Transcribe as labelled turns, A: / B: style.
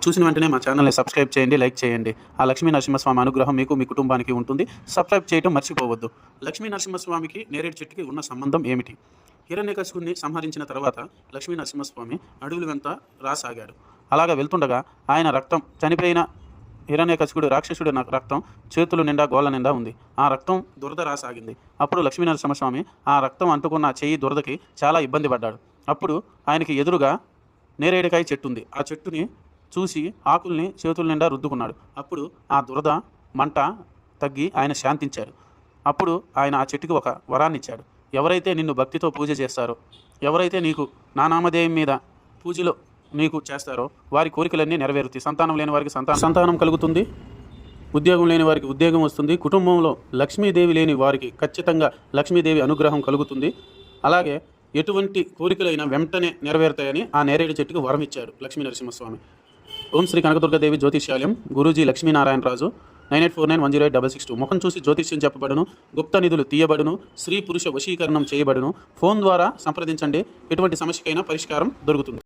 A: చూసిన వెంటనే మా ఛానల్ని సబ్స్క్రైబ్ చేయండి, లైక్ చేయండి. ఆ లక్ష్మీ నరసింహస్వామి అనుగ్రహం మీకు, మీ కుటుంబానికి ఉంటుంది. సబ్స్క్రైబ్ చేయడం మర్చిపోవద్దు. లక్ష్మీ నరసింహస్వామికి నేరేడు చెట్టుకి ఉన్న సంబంధం ఏమిటి? హిరణ్యకశిపుణ్ణి సంహరించిన తర్వాత లక్ష్మీ నరసింహస్వామి అడవుల వెంట రాసాగాడు. అలాగా వెళ్తుండగా ఆయన రక్తం, చనిపోయిన హిరణ్యకశిపుడు రాక్షసుడి రక్తం చేతుల నిండా, గోళ్ళ నిండా ఉంది. ఆ రక్తం దురద రాసాగింది. అప్పుడు లక్ష్మీ నరసింహస్వామి ఆ రక్తం అంటుకున్న చెయ్యి దురదకి చాలా ఇబ్బంది పడ్డాడు. అప్పుడు ఆయనకి ఎదురుగా నేరేడుకాయ చెట్టు ఉంది. ఆ చెట్టుని చూసి ఆకుల్ని చేతుల నిండా రుద్దుకున్నాడు. అప్పుడు ఆ దురద మంట తగ్గి ఆయన శాంతించాడు. అప్పుడు ఆయన ఆ చెట్టుకి ఒక వరాన్ని ఇచ్చాడు. ఎవరైతే నిన్ను భక్తితో పూజ చేస్తారో, ఎవరైతే నీకు నా నామధేయం మీద పూజలో నీకు చేస్తారో వారి కోరికలన్నీ నెరవేరుతాయి. సంతానం లేని వారికి సంతానం కలుగుతుంది, ఉద్యోగం లేని వారికి ఉద్యోగం వస్తుంది, కుటుంబంలో లక్ష్మీదేవి లేని వారికి ఖచ్చితంగా లక్ష్మీదేవి అనుగ్రహం కలుగుతుంది. అలాగే ఎటువంటి కోరికలైనా వెంటనే నెరవేరుతాయని ఆ నేరేడు చెట్టుకు వరం ఇచ్చాడు లక్ష్మీ నరసింహస్వామి. ఓం శ్రీ కనకదుర్గాదేవి జ్యోతిష్యాలయం, గురూజీ లక్ష్మీనారాయణరాజు, 9849108662. ముఖం చూసి జ్యోతిష్యం చెప్పబడును, గుప్త నిధులు తీయబడును, స్త్రీ పురుష వశీకరణం చేయబడును. ఫోన్ ద్వారా సంప్రదించండి. ఎటువంటి సమస్యకైనా పరిష్కారం దొరుకుతుంది.